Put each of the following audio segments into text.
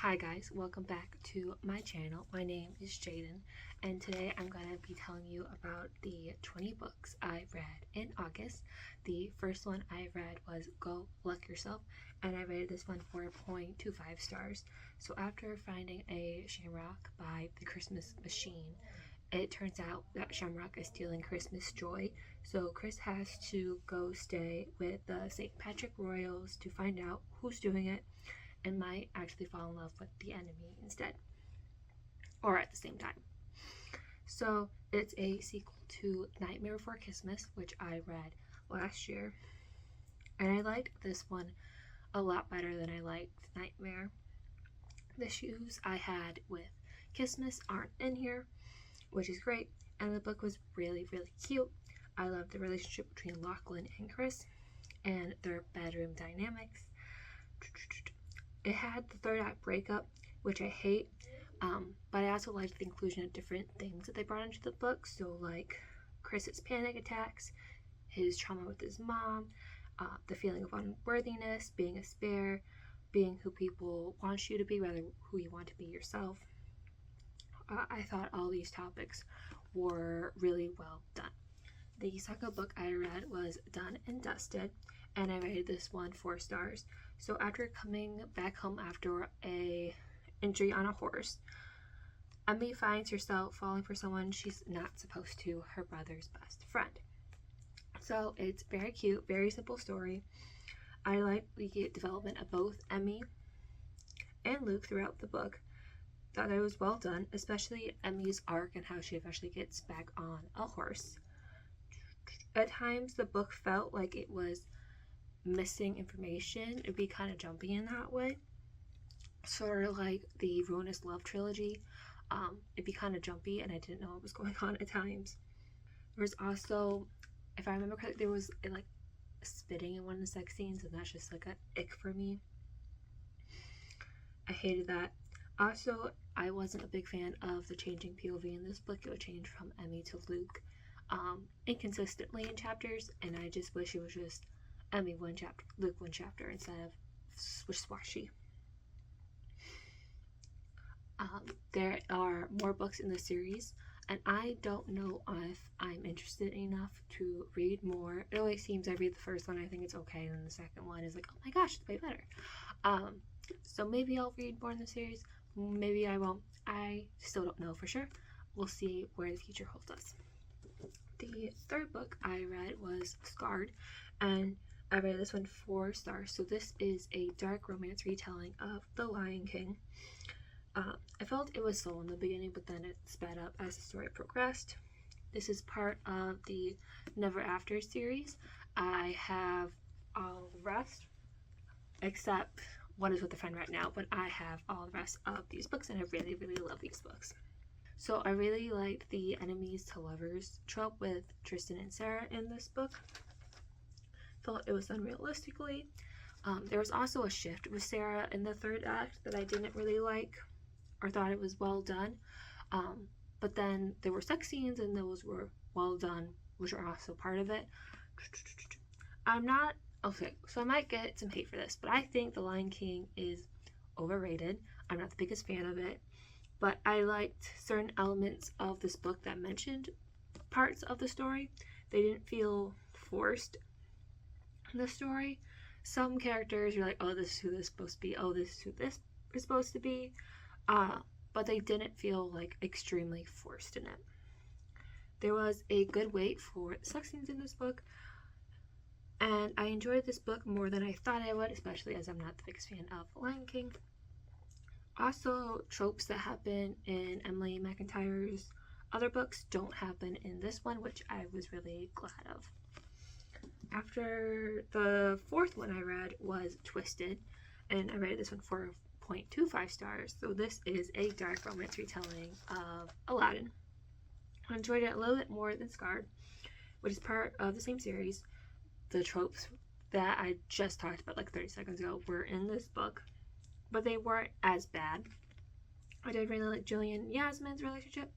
Hi guys, welcome back to my channel. My name is Jaden, and today I'm going to be telling you about the 20 books I read in August. The first one I read was Go Luck Yourself, and I rated this one 4.25 stars. So after finding a Shamrock by the Christmas Machine, it turns out that Shamrock is stealing Christmas joy, so Chris has to go stay with the St. Patrick Royals to find out who's doing it, and might actually fall in love with the enemy instead, or at the same time. So it's a sequel to Nightmare Before Christmas, which I read last year, and I liked this one a lot better than I liked Nightmare. The shoes I had with Christmas aren't in here, which is great, and the book was really cute. I loved the relationship between Lachlan and Chris and their bedroom dynamics. It had the third act breakup, which I hate, but I also liked the inclusion of different things that they brought into the book. So like Chris's panic attacks, his trauma with his mom, the feeling of unworthiness, being a spare, being who people want you to be rather than who you want to be yourself. I thought all these topics were really well done. The second book I read was Done and Dusted, and I rated this one 4 stars. So after coming back home after a injury on a horse, Emmy finds herself falling for someone she's not supposed to, her brother's best friend. So it's very cute, very simple story. I like the development of both Emmy and Luke throughout the book. Thought it was well done, especially Emmy's arc and how she eventually gets back on a horse. At times the book felt like it was missing information. It'd be kind of jumpy in that way, sort of like the Ruinous Love trilogy. It'd be kind of jumpy and I didn't know what was going on at times. There was also, if I remember correctly, there was like spitting in one of the sex scenes, and that's just like a ick for me. I hated that. Also, I wasn't a big fan of the changing POV in this book. It would change from Emmy to Luke inconsistently in chapters, and I just wish it was just Emmy one chapter, Luke one chapter, instead of swish-swashy. There are more books in the series, and I don't know if I'm interested enough to read more. It always seems I read the first one, I think it's okay, and then the second one is like, oh my gosh, it's way better. So maybe I'll read more in the series, maybe I won't. I still don't know for sure. We'll see where the future holds us. The third book I read was Scarred, and I rated this one 4 stars. So this is a dark romance retelling of The Lion King. I felt it was slow in the beginning, but then it sped up as the story progressed. This is part of the Never After series. I have all the rest, except One is with a Friend right now, but I have all the rest of these books, and I really love these books. So I really liked the enemies to lovers trope with Tristan and Sarah in this book. Felt it was done realistically. There was also a shift with Sarah in the third act that I didn't really like, or thought it was well done. But then there were sex scenes, and those were well done, which are also part of it. So I might get some hate for this, but I think The Lion King is overrated. I'm not the biggest fan of it, but I liked certain elements of this book that mentioned parts of the story. They didn't feel forced in the story. Some characters you're like, oh, this is who this is supposed to be, oh, this is who this is supposed to be, but they didn't feel like extremely forced in it. There was a good weight for the sex scenes in this book, and I enjoyed this book more than I thought I would, especially as I'm not the biggest fan of The Lion King. Also, tropes that happen in Emily McIntyre's other books don't happen in this one, which I was really glad of. After the fourth one I read was Twisted, and I rated this one 4.25 stars. So this is a dark romance retelling of Aladdin. I enjoyed it a little bit more than Scarred, which is part of the same series. The tropes that I just talked about like 30 seconds ago were in this book, but they weren't as bad. I did really like Julian and Yasmin's relationship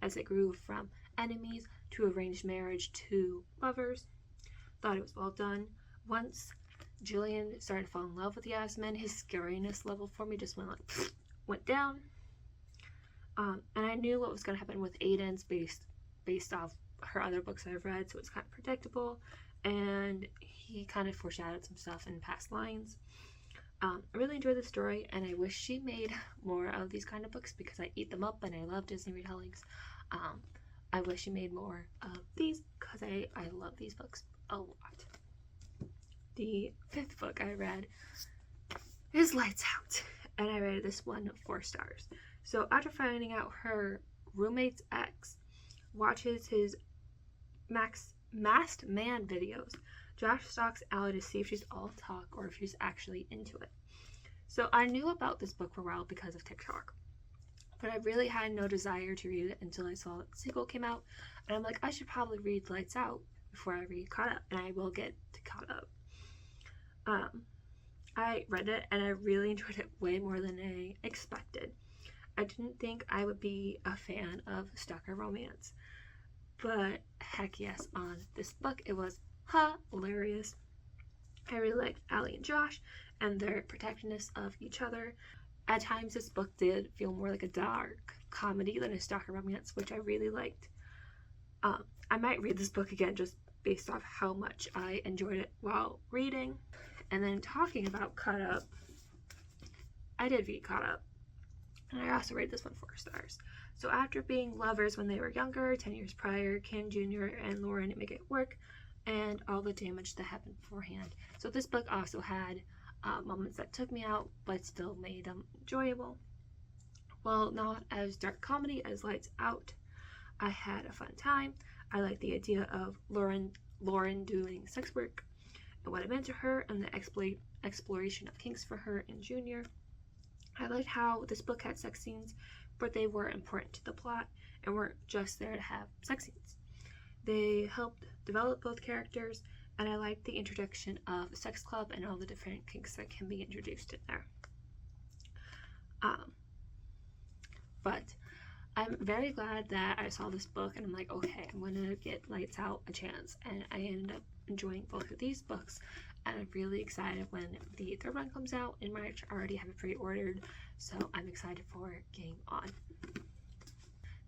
as it grew from enemies to arranged marriage to lovers. Thought it was well done. Once Julian started to fall in love with Yasmin, his scariness level for me just went like went down. And I knew what was going to happen with Aiden's based off her other books I've read, so it's kind of predictable, and he kind of foreshadowed some stuff in past lines. I really enjoyed the story, and I wish she made more of these kind of books because I eat them up and I love Disney retellings. I wish she made more of these because I love these books a lot. The 5th book I read is Lights Out, and I rated this one 4 stars. So after finding out her roommate's ex watches his masked man videos, Josh stalks Allie to see if she's all talk or if she's actually into it. So I knew about this book for a while because of TikTok, but I really had no desire to read it until I saw that the sequel came out, and I'm like, I should probably read Lights Out before I read Caught Up, and I will get to Caught Up. I read it and I really enjoyed it way more than I expected. I didn't think I would be a fan of stalker romance, but heck yes, on this book it was hilarious. I really liked Allie and Josh and their protectiveness of each other. At times this book did feel more like a dark comedy than a stalker romance, which I really liked. I might read this book again just based off how much I enjoyed it while reading. And then talking about Caught Up, I did read Caught Up, and I also rated this one 4 stars. So after being lovers when they were younger, 10 years prior, Ken Jr. and Lauren make it work, and all the damage that happened beforehand. So this book also had moments that took me out, but still made them enjoyable. While not as dark comedy as Lights Out, I had a fun time. I liked the idea of Lauren doing sex work and what it meant to her, and the exploration of kinks for her and Junior. I liked how this book had sex scenes, but they were important to the plot and weren't just there to have sex scenes. They helped develop both characters, and I liked the introduction of a sex club and all the different kinks that can be introduced in there. But I'm very glad that I saw this book and I'm like, okay, I'm gonna get Lights Out a chance, and I ended up enjoying both of these books, and I'm really excited when the 3rd one comes out in March. I already have it pre-ordered, so I'm excited for Game On.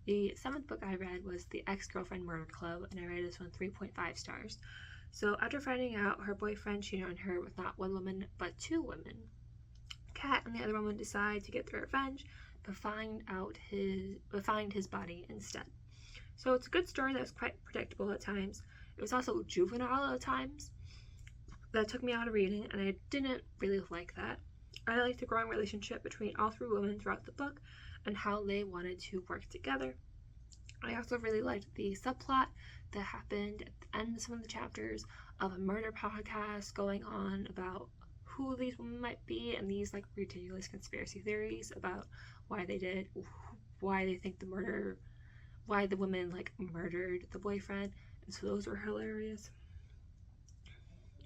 The 7th book I read was The Ex-Girlfriend Murder Club, and I rated this one 3.5 stars. So after finding out her boyfriend cheated on her with not one woman but 2 women, Kat and the other woman decide to get their revenge, but find his body instead. So it's a good story that was quite predictable at times. It was also juvenile at times. That took me out of reading, and I didn't really like that. I liked the growing relationship between all 3 women throughout the book and how they wanted to work together. I also really liked the subplot that happened at the end of some of the chapters of a murder podcast going on about who these women might be, and these like ridiculous conspiracy theories about why they think why the women like murdered the boyfriend, and so those were hilarious.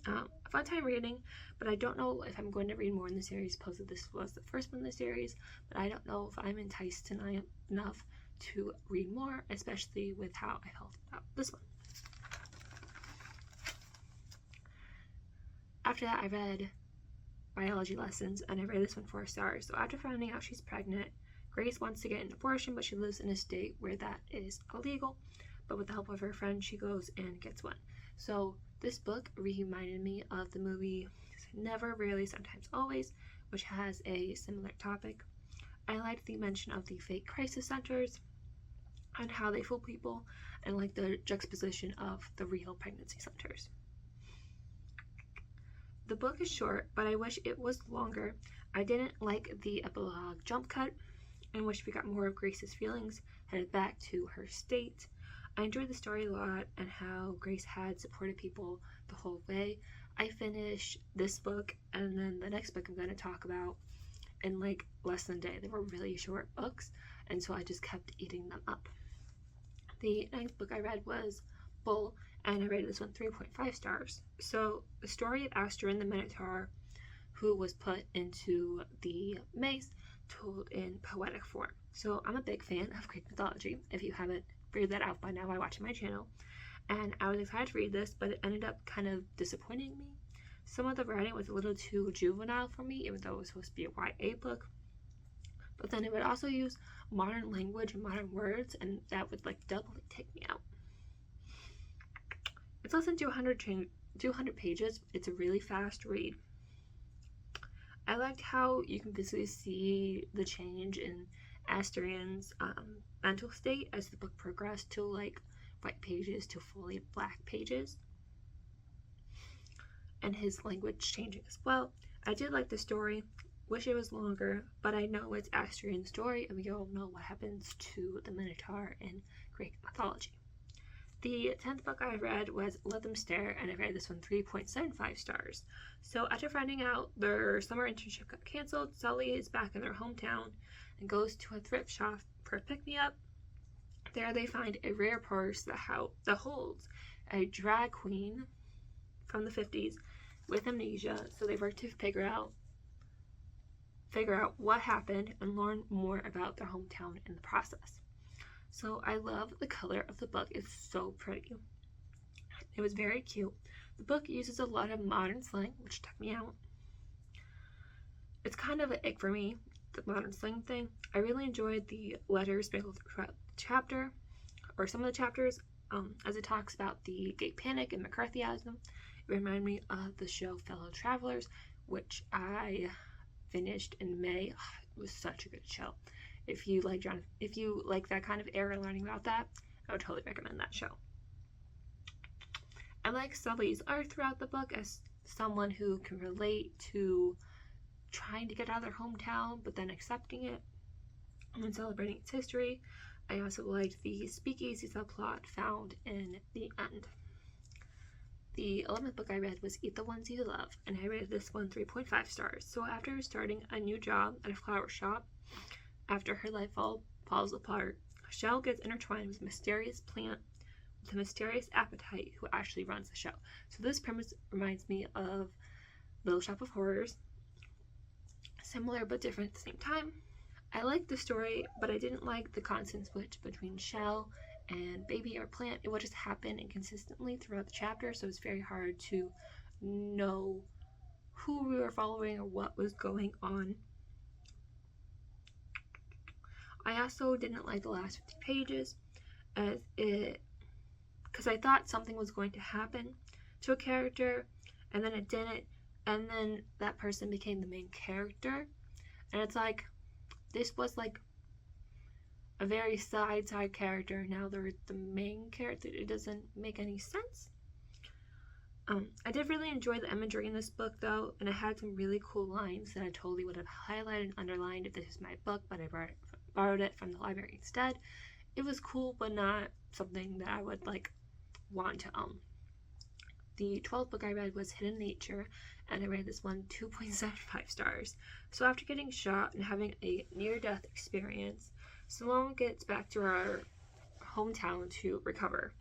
A fun time reading, but I don't know if I'm going to read more in the series. Supposedly this was the first one in the series, but I don't know if I'm enticed tonight enough to read more, especially with how I felt about this one. After that, I read Biology Lessons, and I rated this one 4 stars. So after finding out she's pregnant, Grace wants to get an abortion, but she lives in a state where that is illegal. But with the help of her friend, she goes and gets one. So this book reminded me of the movie Never, Rarely, Sometimes, Always, which has a similar topic. I liked the mention of the fake crisis centers and how they fool people, and like the juxtaposition of the real pregnancy centers. The book is short, but I wish it was longer. I didn't like the epilogue jump cut, in which we got more of Grace's feelings headed back to her state. I enjoyed the story a lot and how Grace had supported people the whole way. I finished this book and then the next book I'm going to talk about in like less than a day. They were really short books, and so I just kept eating them up. The next book I read was Bull, and I rated this one 3.5 stars. So the story of Astor and the Minotaur, who was put into the maze, told in poetic form. So I'm a big fan of Greek mythology. If you haven't figured that out by now by watching my channel, and I was excited to read this, but it ended up kind of disappointing me. Some of the writing was a little too juvenile for me, even though it was supposed to be a YA book. but then it would also use modern language and modern words, and that would like doubly take me out. It's less than 200 pages. It's a really fast read. I liked how you can visibly see the change in Asterian's mental state as the book progressed to like white pages to fully black pages, and his language changing as well. I did like the story. Wish it was longer, but I know it's Asterian's story, and we all know what happens to the Minotaur in Greek mythology. The 10th book I read was Let Them Stare, and I read this one 3.75 stars. So after finding out their summer internship got canceled, Sully is back in their hometown and goes to a thrift shop for a pick-me-up. There they find a rare purse that holds a drag queen from the 50s with amnesia, so they work to figure out what happened and learn more about their hometown in the process. So I love the color of the book. It's so pretty. It was very cute. The book uses a lot of modern slang, which took me out. It's kind of an ick for me, the modern slang thing. I really enjoyed the letters sprinkled throughout the chapter, or some of the chapters, as it talks about the gay panic and McCarthyism. It reminded me of the show Fellow Travelers, which I finished in May. It was such a good show. If you like that kind of era, learning about that, I would totally recommend that show. I like Sully's art throughout the book as someone who can relate to trying to get out of their hometown, but then accepting it and celebrating its history. I also liked the speakeasy subplot found in the end. The 11th book I read was Eat the Ones You Love, and I rated this one 3.5 stars. So after starting a new job at a flower shop, after her life falls apart, Shell gets intertwined with a mysterious plant with a mysterious appetite who actually runs the show. So this premise reminds me of Little Shop of Horrors. Similar but different at the same time. I liked the story, but I didn't like the constant switch between Shell and baby or plant. It would just happen inconsistently throughout the chapter, so it's very hard to know who we were following or what was going on. I also didn't like the last 50 pages because I thought something was going to happen to a character, and then it didn't, and then that person became the main character, and it's like, this was like a very side character, now they're the main character. It doesn't make any sense. I did really enjoy the imagery in this book though, and it had some really cool lines that I totally would have highlighted and underlined if this was my book, but I borrowed it from the library instead. It was cool, but not something that I would like want to own. The 12th book I read was Hidden Nature, and I rated this one 2.75 stars. So after getting shot and having a near-death experience, Simone gets back to our hometown to recover,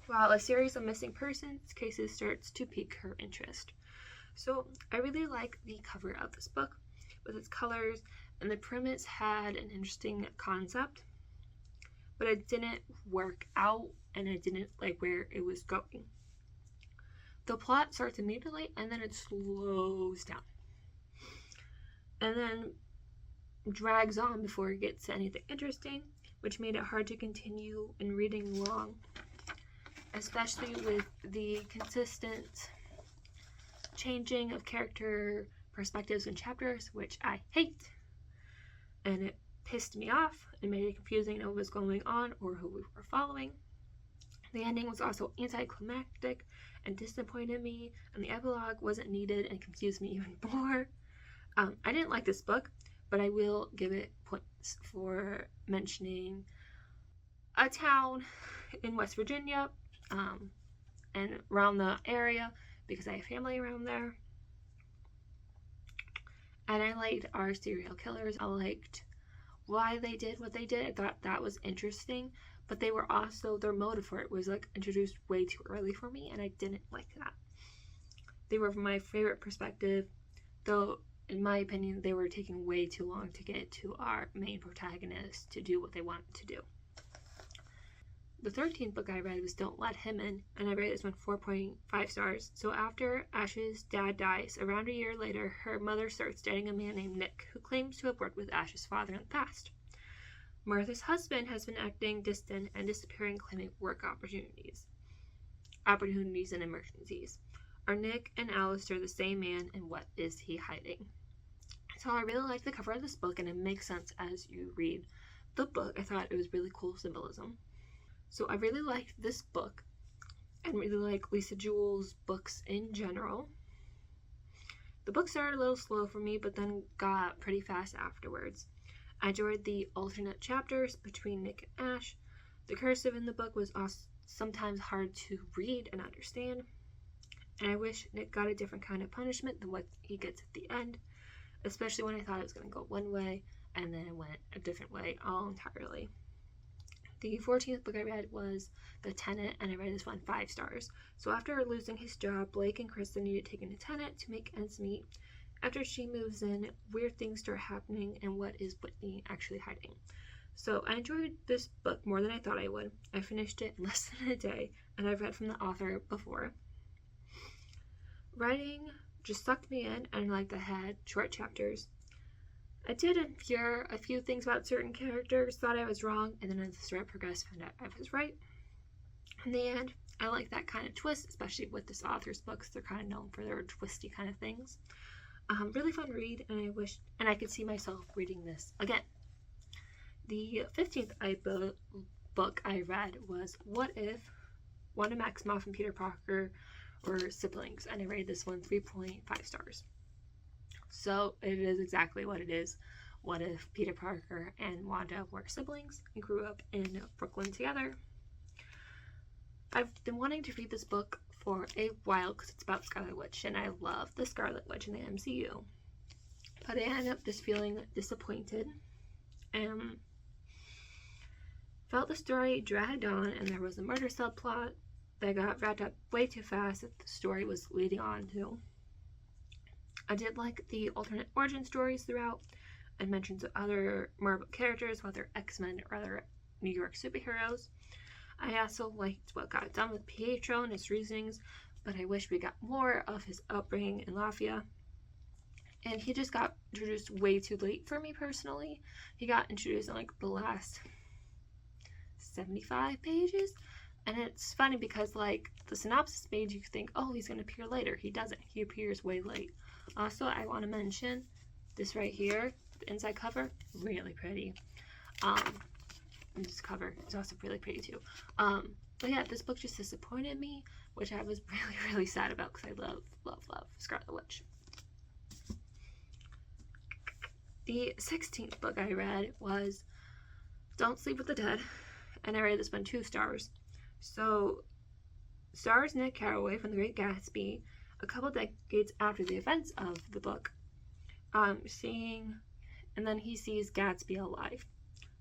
while a series of missing persons cases starts to pique her interest. So I really like the cover of this book with its colors, and the premise had an interesting concept, but it didn't work out, and I didn't like where it was going. The plot starts immediately, and then it slows down, and then drags on before it gets to anything interesting, which made it hard to continue in reading long, especially with the consistent changing of character perspectives and chapters, which I hate, and it pissed me off and made it confusing to know what was going on or who we were following. The ending was also anticlimactic and disappointed me, and the epilogue wasn't needed and confused me even more. I didn't like this book, but I will give it points for mentioning a town in West Virginia and around the area because I have family around there. And I liked our serial killers. I liked why they did what they did. I thought that was interesting, but they were also, their motive for it was like introduced way too early for me, and I didn't like that. They were from my favorite perspective, though in my opinion they were taking way too long to get to our main protagonist to do what they wanted to do. The 13th book I read was Don't Let Him In, and I rated this one 4.5 stars. So after Ash's dad dies, around a year later, her mother starts dating a man named Nick, who claims to have worked with Ash's father in the past. Martha's husband has been acting distant and disappearing, claiming work opportunities and emergencies. Are Nick and Alistair the same man, and what is he hiding? So I really like the cover of this book, and it makes sense as you read the book. I thought it was really cool symbolism. So I really liked this book, and really like Lisa Jewell's books in general. The book started a little slow for me, but then got pretty fast afterwards. I enjoyed the alternate chapters between Nick and Ash. The cursive in the book was sometimes hard to read and understand, and I wish Nick got a different kind of punishment than what he gets at the end, especially when I thought it was going to go one way and then it went a different way all entirely. The 14th book I read was The Tenant, and I rated this one 5 stars. So after losing his job, Blake and Kristen needed to take in a tenant to make ends meet. After she moves in, weird things start happening, and what is Whitney actually hiding? So I enjoyed this book more than I thought I would. I finished it in less than a day, and I've read from the author before. Writing just sucked me in, and I liked that I had short chapters. I did hear a few things about certain characters, thought I was wrong, and then as the story progressed, found out I was right. In the end, I like that kind of twist, especially with this author's books. They're kind of known for their twisty kind of things. Really fun read, and I could see myself reading this again. The 15th book I read was What If Wanda Maximoff and Peter Parker were siblings, and I rated this one 3.5 stars. So it is exactly what it is. What if Peter Parker and Wanda were siblings and grew up in Brooklyn together? I've been wanting to read this book for a while because it's about Scarlet Witch, and I love the Scarlet Witch in the MCU. But I ended up just feeling disappointed and felt the story dragged on, and there was a murder subplot that got wrapped up way too fast that the story was leading on to. I did like the alternate origin stories throughout and mentions of other Marvel characters, whether X-Men or other New York superheroes. I also liked what got done with Pietro and his reasonings, but I wish we got more of his upbringing in Lafayette. And he just got introduced way too late for me personally. He got introduced in like the last 75 pages. And it's funny because like the synopsis made you think, oh, he's going to appear later. He doesn't. He appears way late. Also, I want to mention this right here, the inside cover, really pretty. And this cover is also really pretty too. But yeah, this book just disappointed me, which I was really, really sad about because I love Scarlet Witch. The 16th book I read was Don't Sleep with the Dead, and I rated this one 2 stars. So, stars Nick Carraway from The Great Gatsby a couple decades after the events of the book, and then he sees Gatsby alive.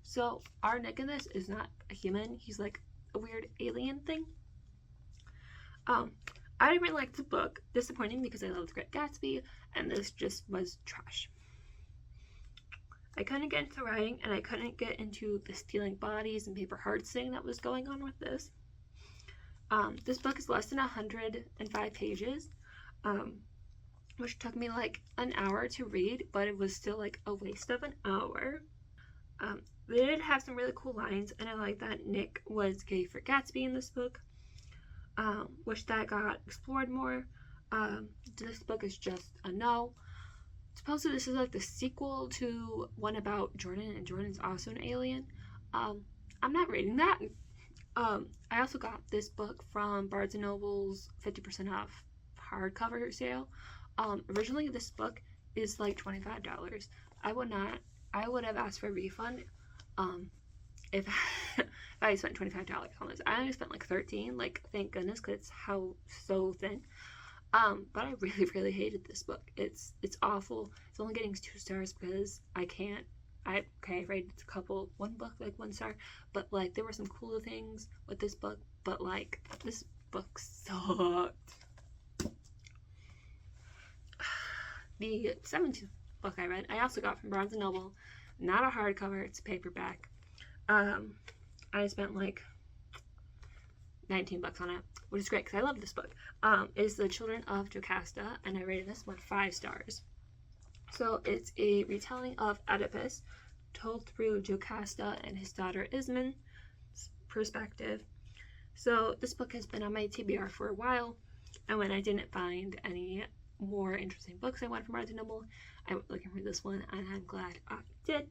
So our Nick in this is not a human, he's like a weird alien thing. I didn't really like the book, disappointing because I love The Great Gatsby, and this just was trash. I couldn't get into writing, and I couldn't get into the stealing bodies and paper hearts thing that was going on with this. This book is less than 105 pages, which took me like an hour to read, but it was still like a waste of an hour. They did have some really cool lines, and I like that Nick was gay for Gatsby in this book. Wish that got explored more. This book is just a no. Supposedly this is like the sequel to one about Jordan, and Jordan's also an alien. I'm not reading that. I also got this book from Barnes & Noble's 50% off hardcover sale. Originally this book is like $25. I would have asked for a refund if I spent $25 on this. I only spent like $13, like thank goodness, because it's so thin. But I really, really hated this book. It's awful. It's only getting 2 stars because I rated one book like 1 star, but like there were some cool things with this book, but like this book sucked. The 17th book I read, I also got from Barnes & Noble, not a hardcover, it's a paperback. I spent like 19 bucks on it, which is great because I love this book. Is The Children of Jocasta, and I rated this one 5 stars. So it's a retelling of Oedipus told through Jocasta and his daughter Ismond's perspective. So this book has been on my TBR for a while, and when I didn't find any more interesting books I wanted from Barnes & Noble, I went looking for this one, and I'm glad I did.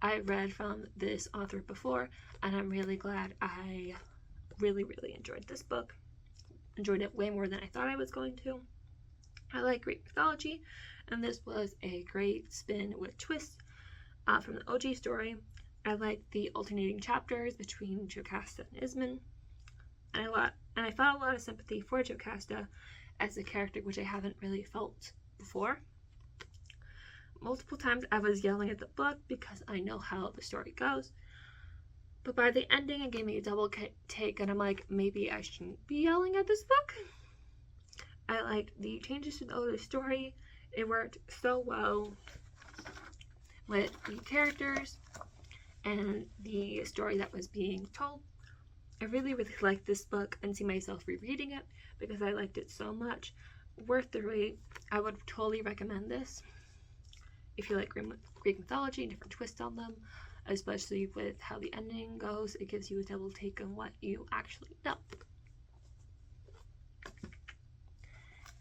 I read from this author before, and I'm really glad I really enjoyed this book. Enjoyed it way more than I thought I was going to. I like Greek mythology, and this was a great spin with twists from the OG story. I like the alternating chapters between Jocasta and Ismond, and I felt a lot of sympathy for Jocasta as a character, which I haven't really felt before. Multiple times I was yelling at the book because I know how the story goes, but by the ending it gave me a double take, and I'm like, maybe I shouldn't be yelling at this book. I liked the changes to the story. It worked so well with the characters and the story that was being told. I really liked this book and see myself rereading it because I liked it so much. Worth the read. I would totally recommend this if you like Greek mythology and different twists on them, especially with how the ending goes. It gives you a double take on what you actually know.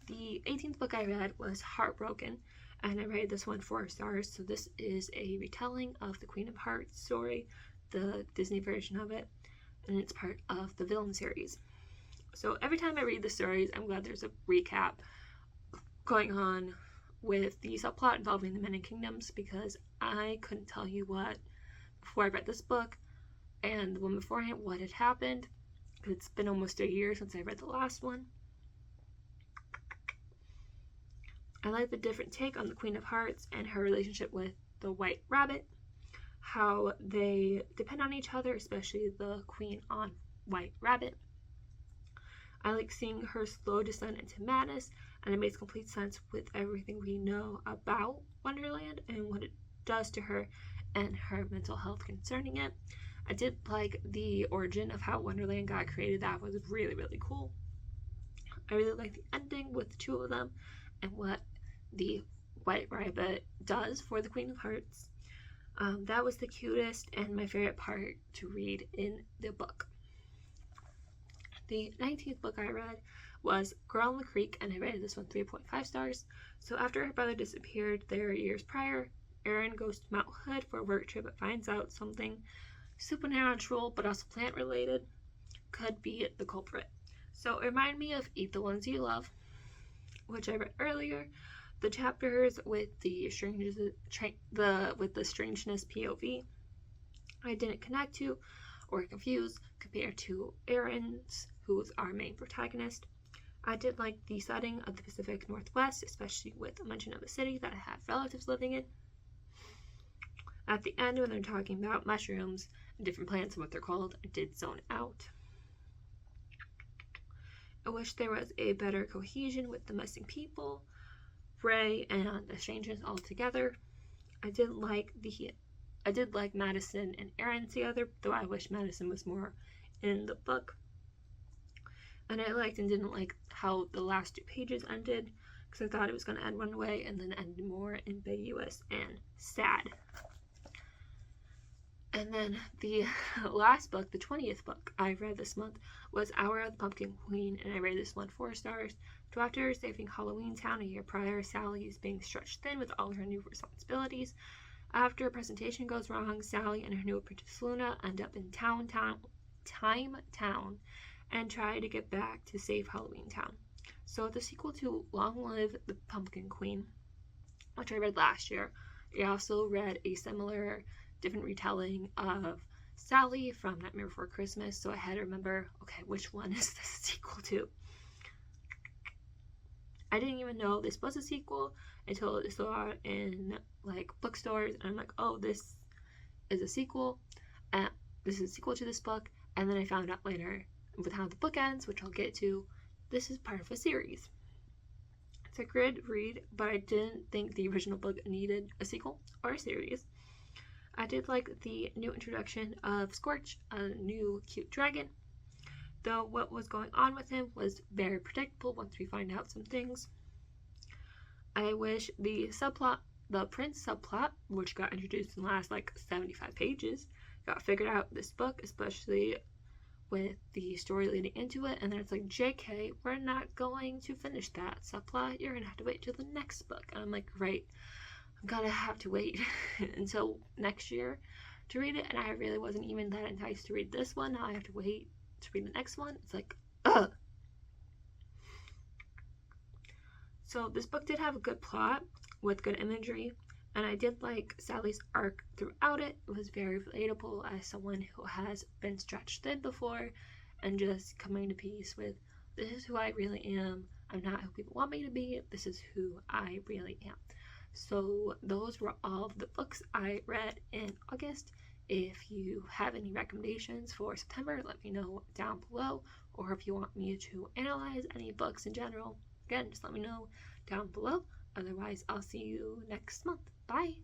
The 18th book I read was Heartbroken, and I rated this one 4 stars. So this is a retelling of the Queen of Hearts story, the Disney version of it, and it's part of the Villain series. So every time I read the stories, I'm glad there's a recap going on with the subplot involving the Many Kingdoms, because I couldn't tell you what, before I read this book and the one beforehand, what had happened, because it's been almost a year since I read the last one. I like the different take on the Queen of Hearts and her relationship with the White Rabbit, how they depend on each other, especially the Queen on White Rabbit. I like seeing her slow descent into madness, and it makes complete sense with everything we know about Wonderland and what it does to her and her mental health concerning it. I did like the origin of how Wonderland got created. That was really cool. I really like the ending with the two of them and what the White Rabbit does for the Queen of Hearts. That was the cutest and my favorite part to read in the book. The 19th book I read was Girl in the Creek, and I rated this one 3.5 stars. So after her brother disappeared there years prior, Erin goes to Mount Hood for a work trip but finds out something supernatural but also plant related could be the culprit. So it reminded me of Eat the Ones You Love, which I read earlier. The chapters with the strangeness POV I didn't connect to or confuse compared to Erin's, who's our main protagonist. I did like the setting of the Pacific Northwest, especially with a mention of a city that I have relatives living in. At the end, when they're talking about mushrooms and different plants and what they're called, I did zone out. I wish there was a better cohesion with the missing people, Ray, and the strangers all together. I did like Madison and Erin together, though I wish Madison was more in the book. And I liked and didn't like how the last 2 pages ended, because I thought it was going to end one way and then end more ambiguous and sad. And then the last book, the 20th book I read this month, was Hour of the Pumpkin Queen, and I rated this one 4 stars. So after saving Halloween Town a year prior, Sally is being stretched thin with all her new responsibilities. After a presentation goes wrong, Sally and her new apprentice Luna end up in Time Town and try to get back to save Halloween Town. So the sequel to Long Live the Pumpkin Queen, which I read last year, I also read a similar different retelling of Sally from Nightmare Before Christmas, so I had to remember, okay, which one is the sequel to? I didn't even know this was a sequel until I saw it in like bookstores, and I'm like, oh, this is a sequel, this is a sequel to this book, and then I found out later with how the book ends, which I'll get to, this is part of a series. It's a good read, but I didn't think the original book needed a sequel or a series. I did like the new introduction of Scorch, a new cute dragon. though what was going on with him was very predictable once we find out some things. I wish the prince subplot, which got introduced in the last like 75 pages, got figured out this book, especially with the story leading into it. And then it's like, JK, we're not going to finish that subplot. You're gonna have to wait till the next book. And I'm like, right, I'm gonna have to wait until next year to read it. And I really wasn't even that enticed to read this one. Now I have to wait to read the next one. It's like, ugh. So this book did have a good plot with good imagery, and I did like Sally's arc throughout it. It was very relatable as someone who has been stretched thin before and just coming to peace with, this is who I really am. I'm not who people want me to be. This is who I really am. So those were all of the books I read in August. If you have any recommendations for September, let me know down below. Or if you want me to analyze any books in general, again, just let me know down below. Otherwise, I'll see you next month. Bye!